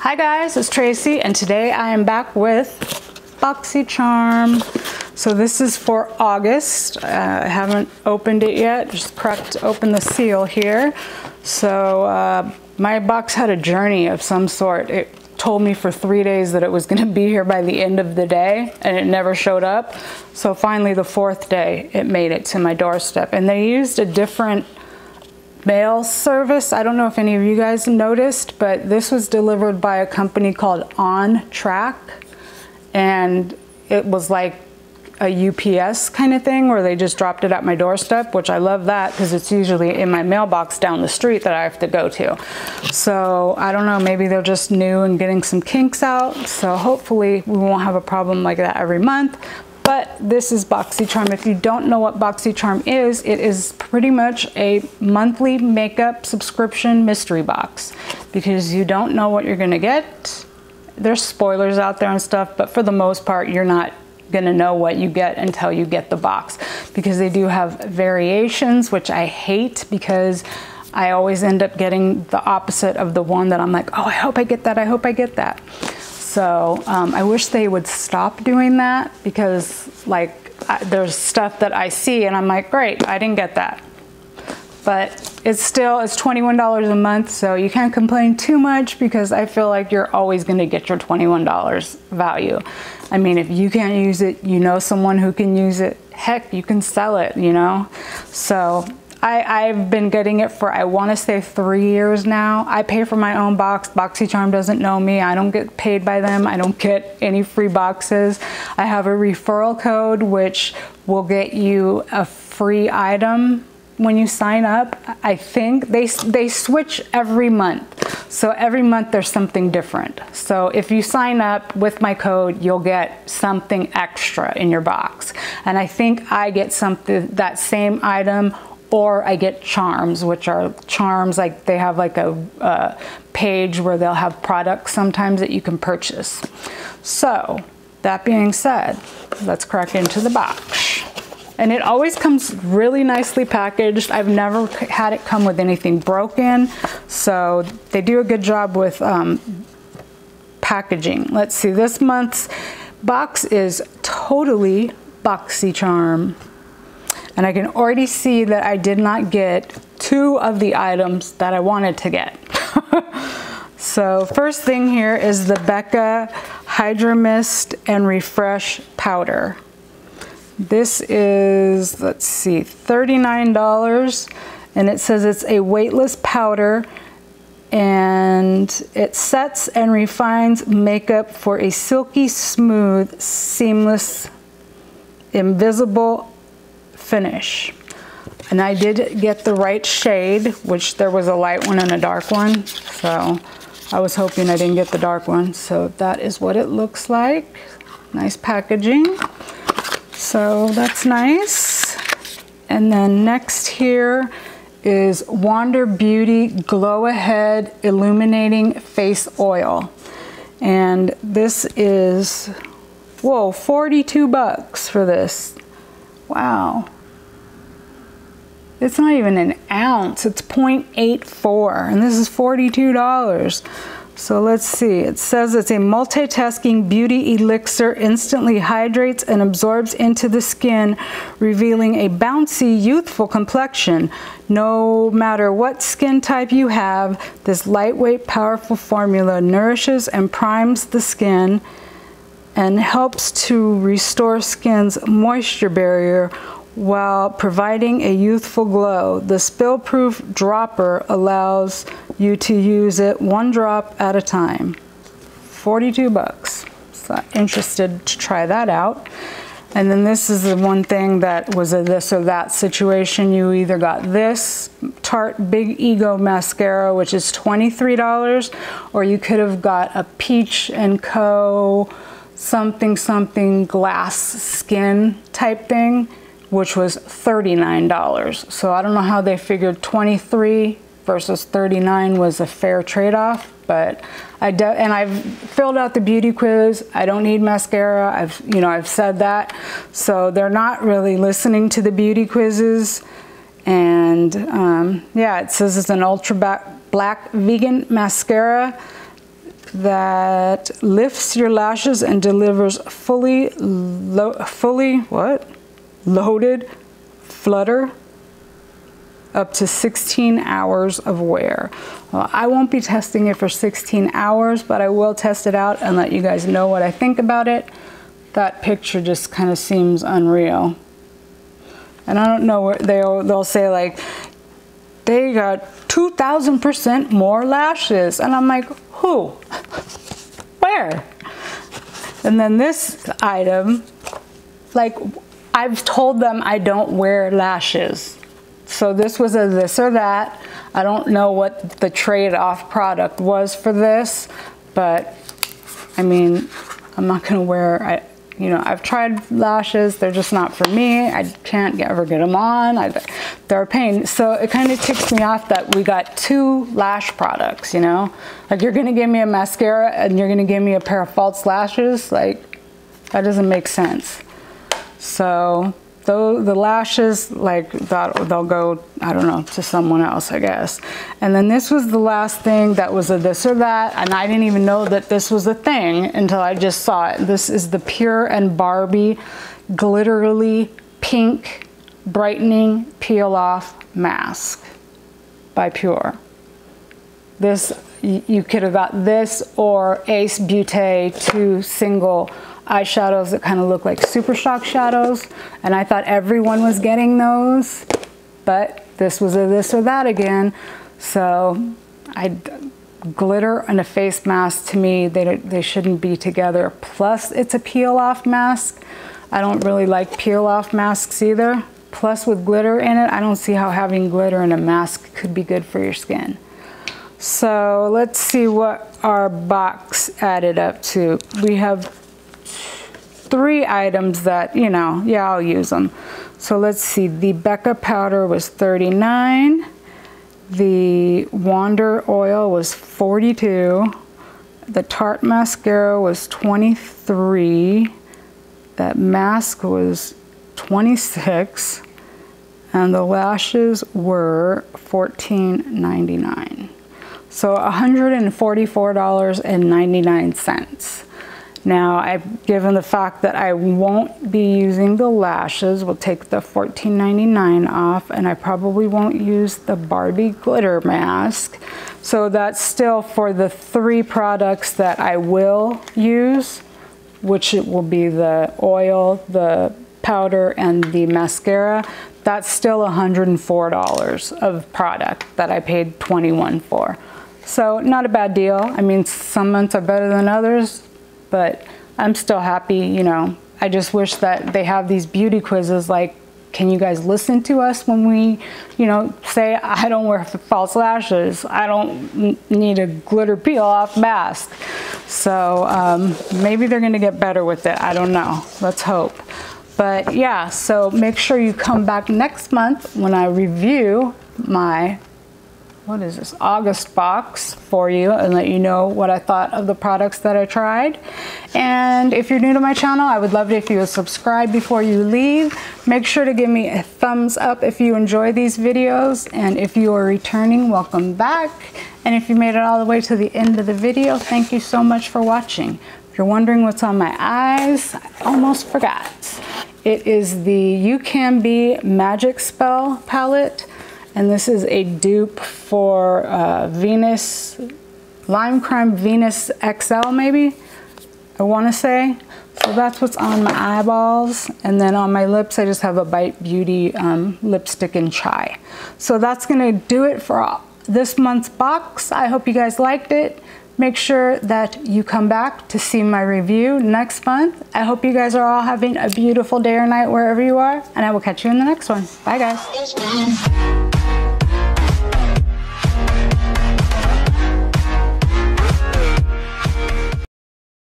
Hi guys, it's Tracy and today I am back with Boxycharm. So this is for August. I haven't opened it yet, just cracked open the seal here. So my box had a journey of some sort. It told me for 3 days that it was going to be here by the end of the day and it never showed up. So finally the 4th day it made it to my doorstep, and they used a different mail service. I don't know if any of you guys noticed, but this was delivered by a company called On Track, and it was like a UPS kind of thing where they just dropped it at my doorstep, which I love that because it's usually in my mailbox down the street that I have to go to. So I don't know, maybe they're just new and getting some kinks out, so hopefully we won't have a problem like that every month. But this is Boxycharm. If you don't know what Boxycharm is, it is pretty much a monthly makeup subscription mystery box, because you don't know what you're gonna get. There's spoilers out there and stuff, but for the most part, you're not gonna know what you get until you get the box, because they do have variations, which I hate because I always end up getting the opposite of the one that I'm like, oh, I hope I get that, I hope I get that. So I wish they would stop doing that, because like there's stuff that I see and I'm like, great, I didn't get that. But it's $21 a month, so you can't complain too much, because I feel like you're always gonna get your $21 value. I mean, if you can't use it, you know someone who can use it, heck, you can sell it, you know? So I've been getting it for, I wanna say 3 years now. I pay for my own box. Boxycharm doesn't know me. I don't get paid by them. I don't get any free boxes. I have a referral code, which will get you a free item when you sign up. I think they switch every month. So every month there's something different. So if you sign up with my code, you'll get something extra in your box. And I think I get something, that same item, or I get charms, which are charms, like they have like a page where they'll have products sometimes that you can purchase. So that being said, let's crack into the box. And it always comes really nicely packaged. I've never had it come with anything broken. So they do a good job with packaging. Let's see, this month's box is totally Boxycharm. And I can already see that I did not get 2 of the items that I wanted to get. So first thing here is the Becca Hydra-Mist and Refresh Powder. This is, let's see, $39, and it says it's a weightless powder, and it sets and refines makeup for a silky smooth, seamless, invisible finish. And I did get the right shade, which there was a light one and a dark one, so I was hoping I didn't get the dark one. So that is what it looks like. Nice packaging. So that's nice. And then next here is Wander Beauty Glow Ahead Illuminating Face Oil. And this is, whoa, 42 bucks for this. Wow. It's not even an ounce, it's 0.84, and this is $42. So let's see, it says it's a multitasking beauty elixir, instantly hydrates and absorbs into the skin, revealing a bouncy, youthful complexion. No matter what skin type you have, this lightweight, powerful formula nourishes and primes the skin and helps to restore skin's moisture barrier while providing a youthful glow. The spill-proof dropper allows you to use it 1 drop at a time. 42 bucks. So I'm interested to try that out. And then this is the one thing that was a this or that situation. You either got this Tarte Big Ego Mascara, which is $23, or you could have got a Peach & Co. something glass skin type thing, which was $39. So I don't know how they figured 23 versus 39 was a fair trade-off, but I've filled out the beauty quiz. I don't need mascara. I've said that. So they're not really listening to the beauty quizzes. And yeah, it says it's an ultra black vegan mascara. that lifts your lashes and delivers fully loaded flutter up to 16 hours of wear. Well, I won't be testing it for 16 hours, but I will test it out and let you guys know what I think about it. That picture just kind of seems unreal. And I don't know what they'll say, like, they got 2,000% more lashes. And I'm like, who? Where? And then this item, like, I've told them I don't wear lashes. So this was a this or that. I don't know what the trade-off product was for this, but I mean, I'm not gonna wear, you know, I've tried lashes, they're just not for me. I can't ever get them on. They're a pain. So it kind of ticks me off that we got 2 lash products, you know? Like, you're gonna give me a mascara and you're gonna give me a pair of false lashes? Like, that doesn't make sense. So the lashes, like, they'll go, I don't know, to someone else, I guess. And then this was the last thing that was a this or that, and I didn't even know that this was a thing until I just saw it. This is the Pure and Barbie Glitterly Pink Brightening Peel Off Mask by Pure. This, you could have got this or Ace Beauty 2 single eyeshadows that kind of look like Super Shock shadows, and I thought everyone was getting those, but this was a this or that again. So glitter and a face mask, to me, they shouldn't be together. Plus it's a peel off mask. I don't really like peel off masks either. Plus with glitter in it, I don't see how having glitter in a mask could be good for your skin. So let's see what our box added up to. We have 3 items that, you know, yeah, I'll use them. So let's see, the Becca powder was $39. The Wander oil was $42. The Tarte mascara was $23. That mask was $26. And the lashes were $14.99. So $144.99. Now, given the fact that I won't be using the lashes, we'll take the $14.99 off, and I probably won't use the Barbie glitter mask. So that's still for the 3 products that I will use, which it will be the oil, the powder, and the mascara. That's still $104 of product that I paid $21 for. So not a bad deal. I mean, some months are better than others, but I'm still happy, you know. I just wish that they have these beauty quizzes like, can you guys listen to us when we, you know, say I don't wear false lashes, I don't need a glitter peel off mask. So maybe they're gonna get better with it, I don't know, let's hope. But yeah, so make sure you come back next month when I review my, what is this, August box for you, and let you know what I thought of the products that I tried. And if you're new to my channel, I would love it if you would subscribe before you leave. Make sure to give me a thumbs up if you enjoy these videos, and if you are returning, welcome back. And if you made it all the way to the end of the video, thank you so much for watching. If you're wondering what's on my eyes, I almost forgot. It is the UCANBE Magic Spell palette. And this is a dupe for Venus, Lime Crime Venus XL maybe, I want to say. So that's what's on my eyeballs. And then on my lips, I just have a Bite Beauty lipstick in Chai. So that's going to do it for this month's box. I hope you guys liked it. Make sure that you come back to see my review next month. I hope you guys are all having a beautiful day or night wherever you are, and I will catch you in the next one. Bye, guys.